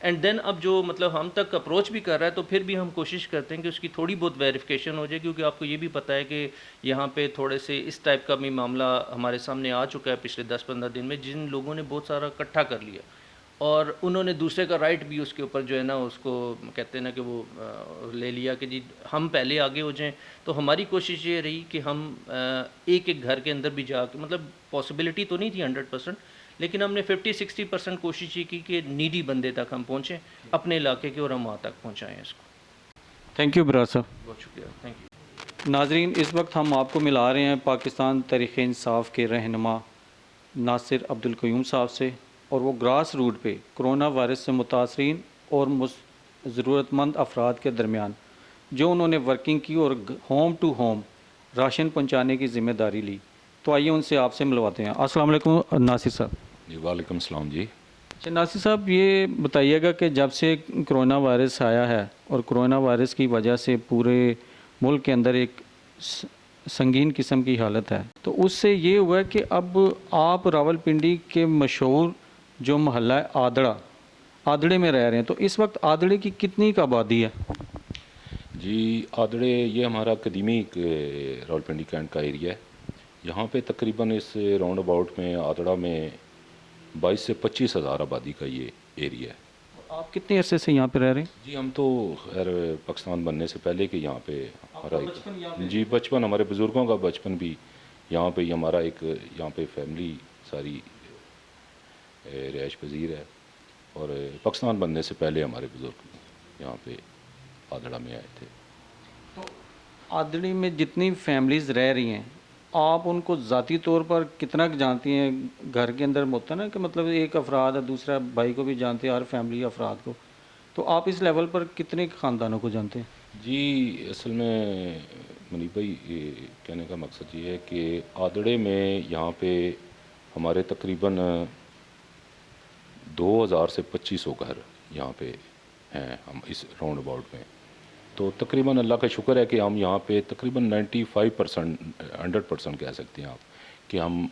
And then اب جو مطلب ہم تک اپروچ بھی کر رہا ہے تو پھر بھی ہم کوشش کرتے ہیں کہ اس کی تھوڑی بہت ویریفیکیشن ہو جائے، کیونکہ آپ کو یہ بھی پتہ ہے کہ یہاں پہ تھوڑے سے اس ٹائپ کا بھی معاملہ ہمارے سامنے آ چکا ہے پچھلے 10-15 دن میں، جن لوگوں نے بہت سارا اکٹھا کر لیا اور انہوں نے دوسرے کا رائٹ بھی اس کے اوپر جو ہے نا اس کو کہتے ہیں نا کہ وہ لے لیا کہ جی ہم پہلے آگے ہو جائیں. تو ہماری کوشش یہ رہی کہ ہم ایک ایک گھر کے اندر بھی جا کے، مطلب پاسبلٹی تو نہیں تھی 100%، لیکن ہم نے 50-60% کوشش یہ کی کہ نیڈی بندے تک ہم پہنچیں اپنے علاقے کے، اور ہم وہاں تک پہنچائیں اس کو. تھینک یو براز صاحب. بہت شکریہ، تھینک یو. ناظرین، اس وقت ہم آپ کو ملا رہے ہیں پاکستان تحریک انصاف کے رہنما ناصر عبدالقیوم صاحب سے، اور وہ گراس روٹ پہ کرونا وائرس سے متاثرین اور ضرورت مند افراد کے درمیان جو انہوں نے ورکنگ کی اور ہوم ٹو ہوم راشن پہنچانے کی ذمہ داری لی. تو آئیے ان سے آپ سے ملواتے ہیں. السلام علیکم ناصر صاحب. جی وعلیکم السلام. جی اچھا ناصر صاحب، یہ بتائیے گا کہ جب سے کرونا وائرس آیا ہے اور کرونا وائرس کی وجہ سے پورے ملک کے اندر ایک سنگین قسم کی حالت ہے، تو اس سے یہ ہوا ہے کہ اب آپ راولپنڈی کے مشہور جو محلہ ہے آدڑے میں رہ رہے ہیں، تو اس وقت آدڑے کی کتنی کا آبادی ہے؟ جی آدڑے یہ ہمارا قدیمی راولپنڈی کینٹ کا ایریا ہے. یہاں پہ تقریباً اس راؤنڈ اباؤٹ میں آدڑا میں 22 سے 25 ہزار آبادی کا یہ ایریا ہے. آپ کتنے عرصے سے یہاں پہ رہ رہے ہیں؟ جی ہم تو خیر پاکستان بننے سے پہلے کہ یہاں پہ ہمارا جی بچپن، ہمارے بزرگوں کا بچپن بھی یہاں پہ ہی، ہمارا ایک یہاں پہ فیملی ساری رہائش پذیر ہے، اور پاکستان بننے سے پہلے ہمارے بزرگ یہاں پہ آدڑا میں آئے تھے. تو آدڑی میں جتنی فیملیز رہ رہی ہیں، آپ ان کو ذاتی طور پر کتنا جانتی ہیں؟ گھر کے اندر ہوتا ہے نا کہ مطلب ایک افراد ہے، دوسرا بھائی کو بھی جانتے ہیں، ہر فیملی افراد کو، تو آپ اس لیول پر کتنے خاندانوں کو جانتے ہیں؟ جی اصل میں منیب بھائی کہنے کا مقصد یہ ہے کہ آدڑے میں یہاں پہ ہمارے تقریباً 2000 سے 2500 گھر یہاں پہ ہیں ہم اس راؤنڈ اباؤٹ میں. تو تقریباً اللہ کا شکر ہے کہ ہم یہاں پہ تقریباً 95% 100% کہہ سکتے ہیں آپ کہ ہم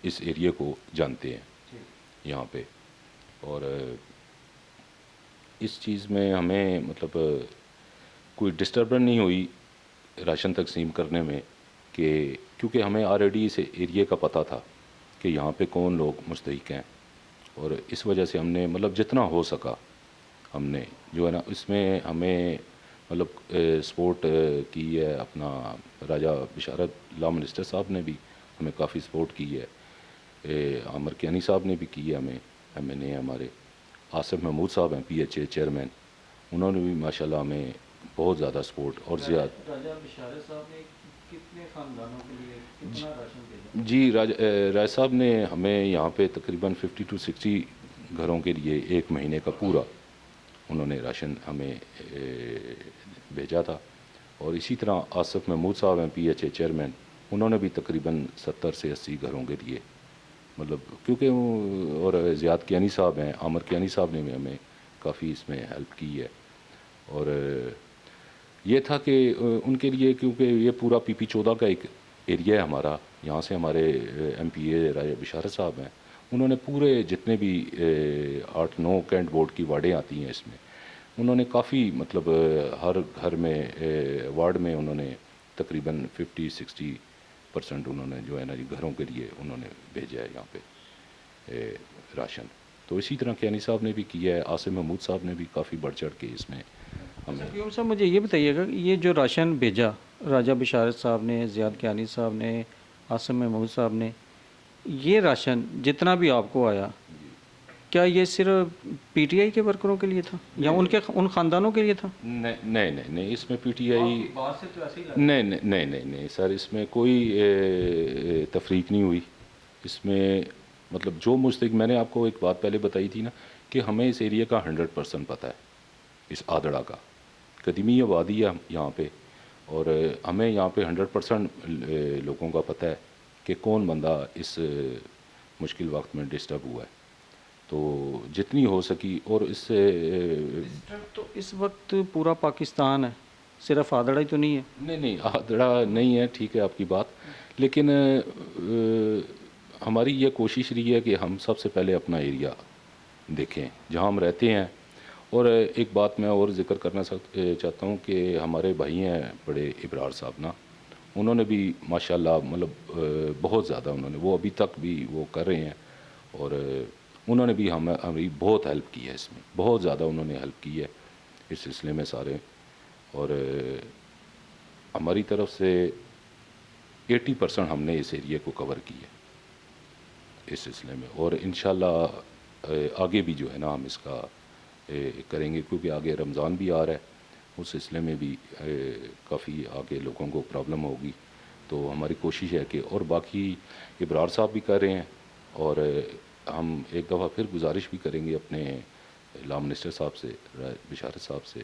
اس ایریے کو جانتے ہیں یہاں پہ. اور اس چیز میں ہمیں مطلب کوئی ڈسٹربنس نہیں ہوئی راشن تقسیم کرنے میں، کہ کیونکہ ہمیں آلریڈی اس ایریے کا پتہ تھا کہ یہاں پہ کون لوگ مستحق ہیں، اور اس وجہ سے ہم نے مطلب جتنا ہو سکا ہم نے جو ہے نا اس میں ہمیں مطلب سپورٹ کی ہے. اپنا راجہ بشارت لا منسٹر صاحب نے بھی ہمیں کافی سپورٹ کی ہے، عامر کیانی صاحب نے بھی کی ہے ہمیں، ایم این اے ہمارے آصف محمود صاحب ہیں پی ایچ اے چیئرمین، انہوں نے بھی ماشاءاللہ ہمیں بہت زیادہ سپورٹ اور زیادہ. راجہ بشارت صاحب نے کتنے خاندانوں کے لیے کتنا راشن بھیجا؟ جی راج صاحب نے ہمیں یہاں پہ تقریباً 50 to 60 گھروں کے لیے ایک مہینے کا پورا انہوں نے راشن ہمیں بھیجا تھا. اور اسی طرح آصف محمود صاحب ہیں پی ایچ اے چیئرمین، انہوں نے بھی تقریباً 70 سے 80 گھروں کے لیے مطلب کیونکہ اور زیاد کیانی صاحب ہیں، عامر کیانی صاحب نے بھی ہمیں کافی اس میں ہیلپ کی ہے. اور یہ تھا کہ ان کے لیے کیونکہ یہ پورا پی پی 14 کا ایک ایریا ہے ہمارا، یہاں سے ہمارے ایم پی اے راجہ بشارت صاحب ہیں، انہوں نے پورے جتنے بھی 8-9 کینٹ بورڈ کی وارڈیں آتی ہیں اس میں، انہوں نے کافی مطلب ہر گھر میں وارڈ میں انہوں نے تقریباً 50-60% انہوں نے جو ہے نا گھروں کے لیے انہوں نے بھیجا ہے یہاں پہ راشن. تو اسی طرح کیانی صاحب نے بھی کیا ہے، آصف محمود صاحب نے بھی کافی بڑھ چڑھ کے اس میں ہمیں. قیوم صاحب مجھے یہ بتائیے گا کہ یہ جو راشن بھیجا راجہ بشارت صاحب نے، زیاد کیانی صاحب نے، آصف محمود صاحب نے، یہ راشن جتنا بھی آپ کو آیا، کیا یہ صرف پی ٹی آئی کے ورکروں کے لیے تھا یا ان خاندانوں کے لیے تھا؟ نہیں اس میں پی ٹی آئی نہیں سر، اس میں کوئی تفریق نہیں ہوئی. اس میں مطلب جو مستحق، میں نے آپ کو ایک بات پہلے بتائی تھی نا کہ ہمیں اس ایریا کا 100% پتہ ہے، اس آدڑا کا قدیمی آبادی ہے یہاں پہ، اور ہمیں یہاں پہ 100% لوگوں کا پتہ ہے کہ کون بندہ اس مشکل وقت میں ڈسٹرب ہوا ہے. تو جتنی ہو سکی، اور اس سے تو اس وقت پورا پاکستان ہے، صرف آدڑا ہی تو نہیں ہے؟ نہیں آدڑا نہیں ہے، ٹھیک ہے آپ کی بات، لیکن ہماری یہ کوشش رہی ہے کہ ہم سب سے پہلے اپنا ایریا دیکھیں جہاں ہم رہتے ہیں. اور ایک بات میں اور ذکر کرنا چاہتا ہوں کہ ہمارے بھائی ہیں بڑے ابرار صاحب نا، انہوں نے بھی ماشاءاللہ مطلب بہت زیادہ انہوں نے، وہ ابھی تک بھی وہ کر رہے ہیں، اور انہوں نے بھی ہماری بہت ہیلپ کی ہے، اس میں بہت زیادہ انہوں نے ہیلپ کی ہے اس سلسلے میں سارے، اور ہماری طرف سے 80% ہم نے اس ایریے کو کور کی ہے اس سلسلے میں، اور انشاءاللہ آگے بھی جو ہے نا ہم اس کا کریں گے، کیونکہ آگے رمضان بھی آ رہا ہے، اس سلسلے میں بھی کافی آگے لوگوں کو پرابلم ہوگی، تو ہماری کوشش ہے کہ، اور باقی ابرار صاحب بھی کر رہے ہیں، اور ہم ایک دفعہ پھر گزارش بھی کریں گے اپنے لا منسٹر صاحب سے، بشارت صاحب سے،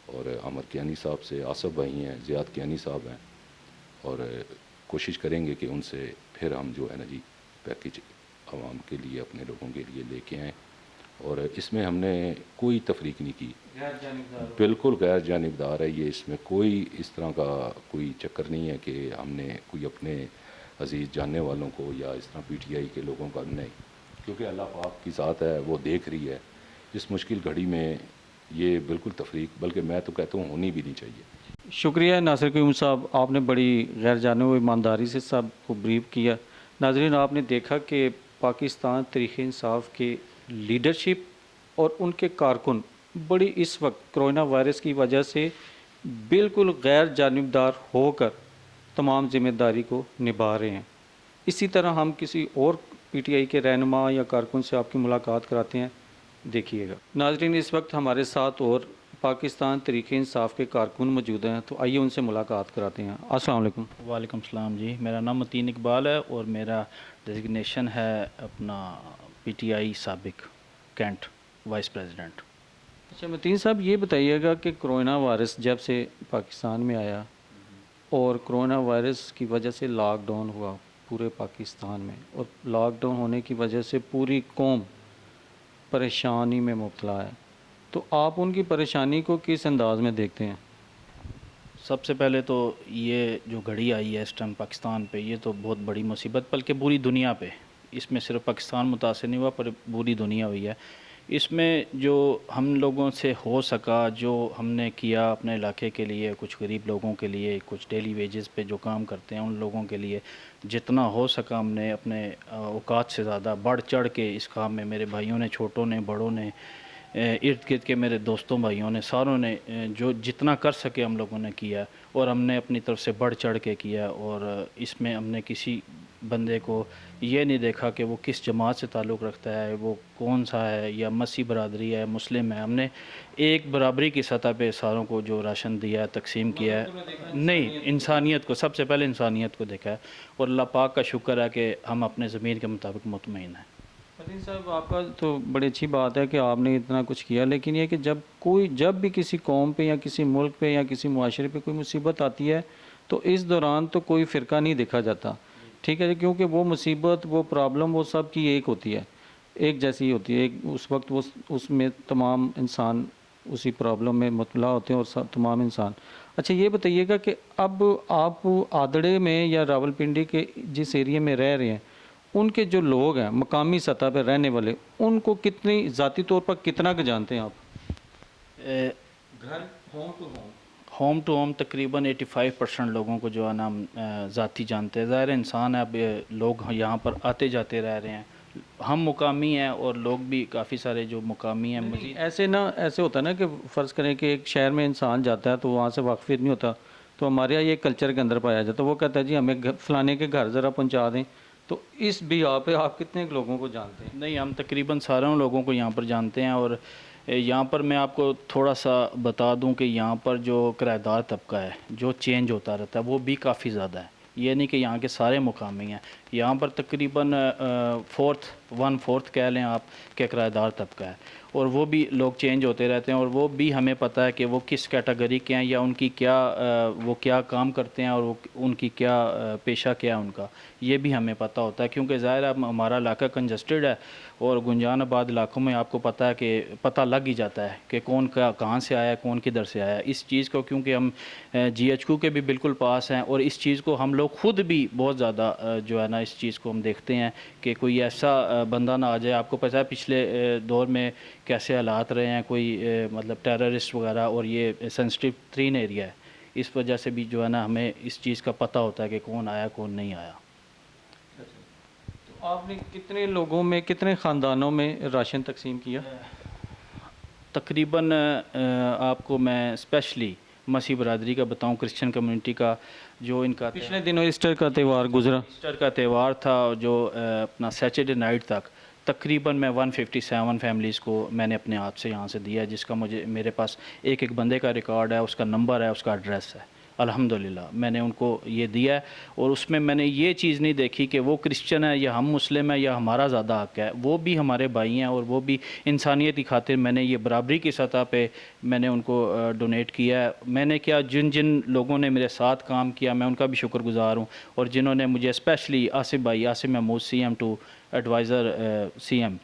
اور عامر کیانی صاحب سے، آصف بھائی ہیں، زیاد کیانی صاحب ہیں، اور کوشش کریں گے کہ ان سے پھر ہم جو ہے نا جی پیکیج عوام کے لیے، اپنے لوگوں کے لیے لے کے آئیں، اور اس میں ہم نے کوئی تفریق نہیں کی، بالکل غیر جانبدار ہے یہ، اس میں کوئی اس طرح کا کوئی چکر نہیں ہے کہ ہم نے کوئی اپنے عزیز جاننے والوں کو یا اس طرح پی ٹی آئی کے لوگوں کا نہیں، کیونکہ اللہ پاک کی ذات ہے، وہ دیکھ رہی ہے اس مشکل گھڑی میں، یہ بالکل تفریق بلکہ میں تو کہتا ہوں ہونی بھی نہیں چاہیے۔ شکریہ ناصر قیوم صاحب، آپ نے بڑی غیر جانب و ایمانداری سے سب کو بریف کیا۔ ناظرین، آپ نے دیکھا کہ پاکستان تحریک انصاف کے لیڈرشپ اور ان کے کارکن بڑی اس وقت کرونا وائرس کی وجہ سے بالکل غیر جانبدار ہو کر تمام ذمہ داری کو نبھا رہے ہیں۔ اسی طرح ہم کسی اور پی ٹی آئی کے رہنما یا کارکن سے آپ کی ملاقات کراتے ہیں، دیکھیے گا۔ ناظرین، اس وقت ہمارے ساتھ اور پاکستان تحریک انصاف کے کارکن موجود ہیں، تو آئیے ان سے ملاقات کراتے ہیں۔ السلام علیکم۔ وعلیکم السلام جی، میرا نام متین اقبال ہے اور میرا ڈیزگنیشن ہے اپنا پی ٹی آئی سابق کینٹ وائس پریزیڈنٹ۔ اچھا متین صاحب، یہ بتائیے گا کہ کرونا وائرس جب سے پاکستان میں آیا اور کرونا وائرس کی وجہ سے لاک ڈاؤن ہوا پورے پاکستان میں، اور لاک ڈاؤن ہونے کی وجہ سے پوری قوم پریشانی میں مبتلا ہے، تو آپ ان کی پریشانی کو کس انداز میں دیکھتے ہیں؟ سب سے پہلے تو یہ جو گھڑی آئی ہے اس ٹائم پاکستان پہ، یہ تو بہت بڑی مصیبت، بلکہ پوری دنیا پہ، اس میں صرف پاکستان متاثر نہیں ہوا پر پوری دنیا ہوئی ہے۔ اس میں جو ہم لوگوں سے ہو سکا، جو ہم نے کیا اپنے علاقے کے لیے، کچھ غریب لوگوں کے لیے، کچھ ڈیلی ویجز پہ جو کام کرتے ہیں ان لوگوں کے لیے جتنا ہو سکا ہم نے اپنے اوقات سے زیادہ بڑھ چڑھ کے اس کام میں، میرے بھائیوں نے، چھوٹوں نے، بڑوں نے، ارد گرد کے میرے دوستوں بھائیوں نے، ساروں نے جو جتنا کر سکے ہم لوگوں نے کیا، اور ہم نے اپنی طرف سے بڑھ چڑھ کے کیا، اور اس میں ہم نے کسی بندے کو یہ نہیں دیکھا کہ وہ کس جماعت سے تعلق رکھتا ہے، وہ کون سا ہے، یا مسیح برادری ہے، مسلم ہے، ہم نے ایک برابری کی سطح پہ ساروں کو جو راشن دیا ہے، تقسیم کیا ہے، نہیں انسانیت کو، سب سے پہلے انسانیت کو دیکھا ہے، اور اللہ پاک کا شکر ہے کہ ہم اپنے ضمیر کے مطابق مطمئن ہیں۔ متین صاحب، آپ کا تو بڑی اچھی بات ہے کہ آپ نے اتنا کچھ کیا، لیکن یہ کہ جب بھی کسی قوم پہ یا کسی ملک پہ یا کسی معاشرے پہ کوئی مصیبت آتی ہے تو اس دوران تو کوئی فرقہ نہیں دیکھا جاتا، ٹھیک ہے، کیونکہ وہ مصیبت، وہ پرابلم، وہ سب کی ایک ہوتی ہے، ایک جیسی ہی ہوتی ہے، اس وقت وہ اس میں تمام انسان اسی پرابلم میں مبتلا ہوتے ہیں، اور تمام انسان۔ اچھا یہ بتائیے گا کہ اب آپ آدڑے میں یا راولپنڈی کے جس ایریے میں رہ رہے ہیں، ان کے جو لوگ ہیں مقامی سطح پہ رہنے والے، ان کو کتنی ذاتی طور پر کتنا کا جانتے ہیں آپ؟ گھر home to home, home to home تقریباً 85% لوگوں کو جو ہے نا ہم ذاتی جانتے ہیں۔ ظاہر انسان ہے، اب لوگ یہاں پر آتے جاتے رہ رہے ہیں، ہم مقامی ہیں اور لوگ بھی کافی سارے جو مقامی ہیں مزید۔ ایسے ہوتا ہے نا کہ فرض کریں کہ ایک شہر میں انسان جاتا ہے تو وہاں سے واقفیت نہیں ہوتا، تو ہمارے یہاں یہ کلچر کے اندر پایا جاتا ہے، وہ کہتا ہے جی ہمیں فلانے کے گھر ذرا پہنچا دیں، تو اس بیا پہ آپ کتنے لوگوں کو جانتے ہیں؟ نہیں، ہم تقریباً ساروں لوگوں کو یہاں پر جانتے ہیں، اور یہاں پر میں آپ کو تھوڑا سا بتا دوں کہ یہاں پر جو کرایہ دار طبقہ ہے جو چینج ہوتا رہتا ہے وہ بھی کافی زیادہ ہے، یہ نہیں کہ یہاں کے سارے مقامی ہیں، یہاں پر تقریباً 1/4 کہہ لیں آپ کہ کرایہ دار طبقہ ہے، اور وہ بھی لوگ چینج ہوتے رہتے ہیں، اور وہ بھی ہمیں پتہ ہے کہ وہ کس کیٹیگری کے ہیں، یا ان کی کیا وہ کیا کام کرتے ہیں، اور وہ ان کی کیا پیشہ کیا ہے ان کا، یہ بھی ہمیں پتہ ہوتا ہے، کیونکہ ظاہر ہے ہمارا علاقہ کنجسٹڈ ہے، اور گنجان آباد علاقوں میں آپ کو پتہ ہے کہ پتہ لگ ہی جاتا ہے کہ کون کہاں سے آیا ہے، کون کدھر سے آیا ہے. اس چیز کو کیونکہ ہم GHQ کے بھی بالکل پاس ہیں، اور اس چیز کو ہم لوگ خود بھی بہت زیادہ جو ہے نا اس چیز کو ہم دیکھتے ہیں کہ کوئی ایسا بندہ نہ آ جائے. آپ کو پتہ ہے پچھلے دور میں کیسے حالات رہے ہیں، کوئی مطلب ٹیررسٹ وغیرہ، اور یہ سینسٹیو ترین ایریا ہے. اس وجہ سے بھی جو ہے نا ہمیں اس چیز کا پتہ ہوتا ہے کہ کون آیا کون نہیں آیا. تو آپ نے کتنے لوگوں میں، کتنے خاندانوں میں راشن تقسیم کیا؟ تقریباً آپ کو میں اسپیشلی مسیح برادری کا بتاؤں، کرسچن کمیونٹی کا، جو ان کا پچھلے دنوں ایسٹر کا تہوار گزرا، ایسٹر کا تہوار تھا، جو اپنا سیچرڈے نائٹ تک تقریباً میں 157 فیملیز کو میں نے اپنے ہاتھ سے یہاں سے دیا ہے، جس کا میرے پاس ایک ایک بندے کا ریکارڈ ہے، اس کا نمبر ہے، اس کا ایڈریس ہے. الحمدللہ میں نے ان کو یہ دیا ہے. اور اس میں نے یہ چیز نہیں دیکھی کہ وہ کرسچن ہے یا ہم مسلم ہیں یا ہمارا زیادہ حق ہے. وہ بھی ہمارے بھائی ہیں، اور وہ بھی انسانیت کی خاطر میں نے یہ برابری کی سطح پہ میں نے ان کو ڈونیٹ کیا ہے. میں نے کیا، جن لوگوں نے میرے ساتھ کام کیا میں ان کا بھی شکر گزار ہوں، اور جنہوں نے مجھے اسپیشلی آصف بھائی، Asif Mahmood CM2 advisor CM،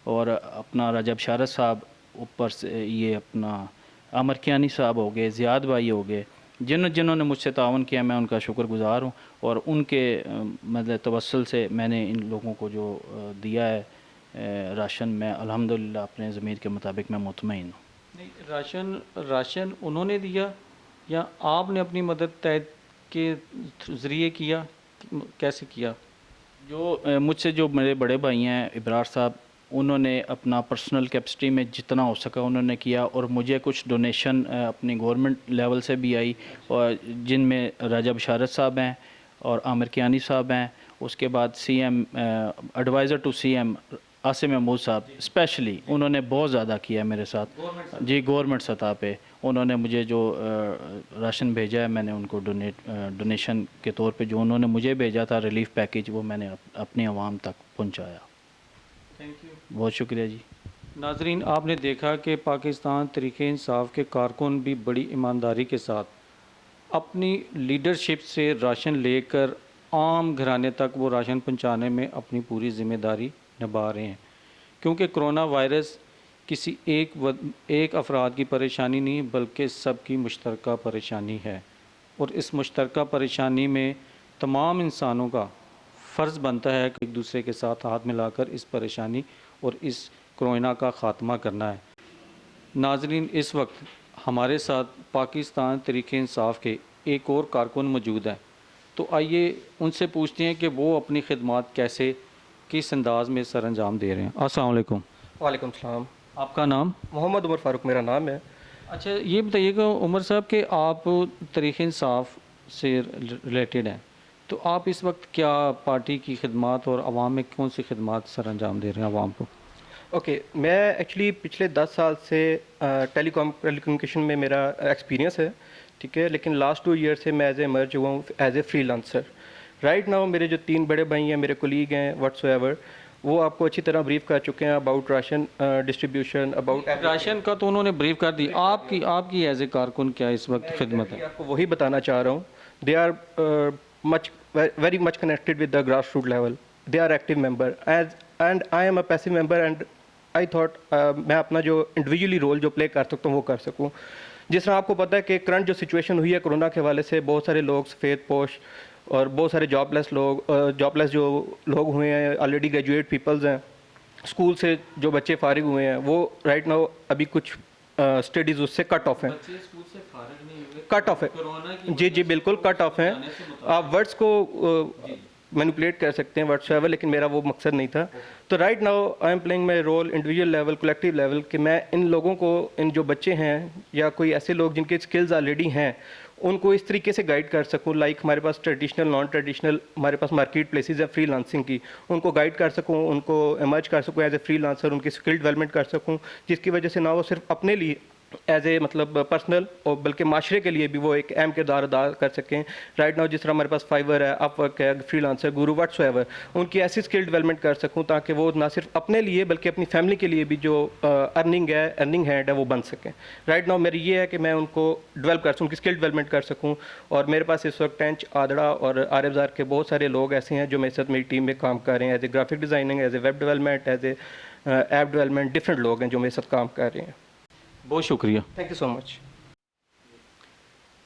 اور اپنا رجب بشارت صاحب، اوپر سے یہ اپنا عامر کیانی صاحب ہو گئے، زیاد بھائی ہو گئے، جنہوں نے مجھ سے تعاون کیا میں ان کا شکر گزار ہوں. اور ان کے مطلب توسل سے میں نے ان لوگوں کو جو دیا ہے راشن، میں الحمدللہ اپنے ضمیر کے مطابق میں مطمئن ہوں. نہیں، راشن انہوں نے دیا یا آپ نے اپنی مدد تحت کے ذریعے کیا؟ کیسے کیا؟ جو مجھ سے جو میرے بڑے بھائی ہیں ابرار صاحب، انہوں نے اپنا پرسنل کیپسٹی میں جتنا ہو سکا انہوں نے کیا، اور مجھے کچھ ڈونیشن اپنی گورنمنٹ لیول سے بھی آئی، اور جن میں رجب بشارت صاحب ہیں اور عامر کیانی صاحب ہیں. اس کے بعد CM advisor to CM Asif Mahmood Sahab specially, انہوں نے بہت زیادہ کیا ہے میرے ساتھ. جی، گورنمنٹ سطح پہ انہوں نے مجھے جو راشن بھیجا ہے، میں نے ان کو ڈونیشن کے طور پہ جو انہوں نے مجھے بھیجا تھا ریلیف پیکیج، وہ میں نے اپنی عوام تک پہنچایا. Thank you. بہت شکریہ جی. ناظرین، آپ نے دیکھا کہ پاکستان تحریک انصاف کے کارکن بھی بڑی ایمانداری کے ساتھ اپنی لیڈرشپ سے راشن لے کر عام گھرانے تک وہ راشن پہنچانے میں اپنی پوری ذمہ داری نبھا رہے ہیں، کیونکہ کرونا وائرس کسی ایک افراد کی پریشانی نہیں بلکہ سب کی مشترکہ پریشانی ہے. اور اس مشترکہ پریشانی میں تمام انسانوں کا فرض بنتا ہے کہ ایک دوسرے کے ساتھ ہاتھ ملا کر اس پریشانی اور اس کرونا کا خاتمہ کرنا ہے. ناظرین، اس وقت ہمارے ساتھ پاکستان تحریک انصاف کے ایک اور کارکن موجود ہیں، تو آئیے ان سے پوچھتے ہیں کہ وہ اپنی خدمات کیسے، کس انداز میں سر انجام دے رہے ہیں. السلام علیکم. وعلیکم السلام. آپ کا نام؟ محمد عمر فاروق میرا نام ہے. اچھا، یہ بتائیے گا عمر صاحب کہ آپ تحریک انصاف سے ریلیٹڈ ہیں، تو آپ اس وقت کیا پارٹی کی خدمات اور عوام میں کون سی خدمات سر انجام دے رہے ہیں عوام کو؟ اوکے، میں ایکچولی پچھلے 10 سال سے ٹیلی کمیونیکیشن میں میرا ایکسپیرینس ہے، ٹھیک ہے، لیکن لاسٹ 2 ایئر سے میں ایز اے ایمرج ہوا ہوں as a free lancer. Right now میرے جو 3 بڑے بھائی ہیں، میرے کولیگ ہیں واٹس ایور، وہ آپ کو اچھی طرح بریف کر چکے ہیں about ration distribution, about ration کا تو انہوں نے بریف کر دی. آپ کی ایز اے کارکن کیا اس وقت خدمت ہے؟ آپ کو وہی بتانا چاہ رہا ہوں. They are very much connected with the grass root level. They are active member and I am a passive member and I thought میں اپنا جو انڈیویجولی رول جو پلے کر سکتا ہوں وہ کر سکوں. جس طرح آپ کو پتہ ہے کہ کرنٹ جو سچویشن ہوئی ہے کرونا کے حوالے سے، بہت سارے لوگ سفید پوش اور بہت سارے جاب لیس جو لوگ ہوئے ہیں، آلریڈی گریجویٹ پیپلز ہیں، اسکول سے جو بچے فارغ ہوئے ہیں، وہ رائٹ ناؤ ابھی کچھ اسٹڈیز اس سے کٹ آف ہیں. کٹ آف ہے جی بالکل کٹ آف ہیں. آپ ورڈس کو مینیپولیٹ کر سکتے ہیں واٹس ایور، لیکن میرا وہ مقصد نہیں تھا. تو right now I am planning my role individual level, collective level, کہ میں ان لوگوں کو، ان جو بچے ہیں یا کوئی ایسے لوگ جن کے اسکلز آلریڈی ہیں، ان کو اس طریقے سے گائیڈ کر سکوں. لائک ہمارے پاس ٹریڈیشنل نان ٹریڈیشنل ہمارے پاس مارکیٹ پلیسز ہیں فری لانسنگ کی، ان کو گائیڈ کر سکوں، ان کو ایمرج کر سکوں ایز اے فری لانسر، ان کی اسکل ڈیولپمنٹ کر سکوں، جس کی وجہ سے نہ وہ صرف اپنے لیے ایز اے مطلب پرسنل اور بلکہ معاشرے کے لیے بھی وہ ایک اہم کردار ادا کر سکیں. رائٹ ناؤ جس طرح ہمارے پاس فائیور ہے، اپ ورک ہے، فری لانسر، گورو، واٹس ایور، ان کی ایسی اسکل ڈیولپمنٹ کر سکوں تاکہ وہ نہ صرف اپنے لیے بلکہ اپنی فیملی کے لیے بھی جو ارننگ ہینڈ ہے وہ بن سکیں. رائٹ ناؤ میری یہ ہے کہ میں ان کو ڈیولپ کر سکوں، ان کی اسکل ڈیولپمنٹ کر سکوں. اور میرے پاس اس وقت ٹینچ، آدڑا اور عارف زار کے بہت سارے لوگ ایسے ہیں جو میرے ساتھ میری ٹیم میں کام کر رہے ہیں as a graphic designing, as a web development, as a app development different لوگ ہیں جو میرے ساتھ کام کر رہے ہیں. بہت شکریہ. تھینک یو سو مچ.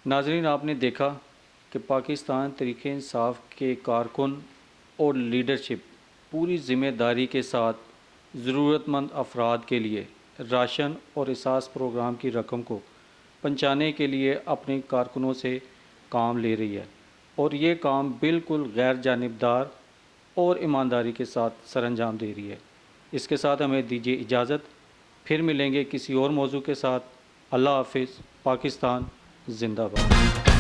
ناظرین، آپ نے دیکھا کہ پاکستان تحریک انصاف کے کارکن اور لیڈرشپ پوری ذمہ داری کے ساتھ ضرورت مند افراد کے لیے راشن اور احساس پروگرام کی رقم کو پہنچانے کے لیے اپنے کارکنوں سے کام لے رہی ہے، اور یہ کام بالکل غیر جانبدار اور ایمانداری کے ساتھ سر انجام دے رہی ہے. اس کے ساتھ ہمیں دیجیے اجازت، پھر ملیں گے کسی اور موضوع کے ساتھ. اللہ حافظ. پاکستان زندہ باد.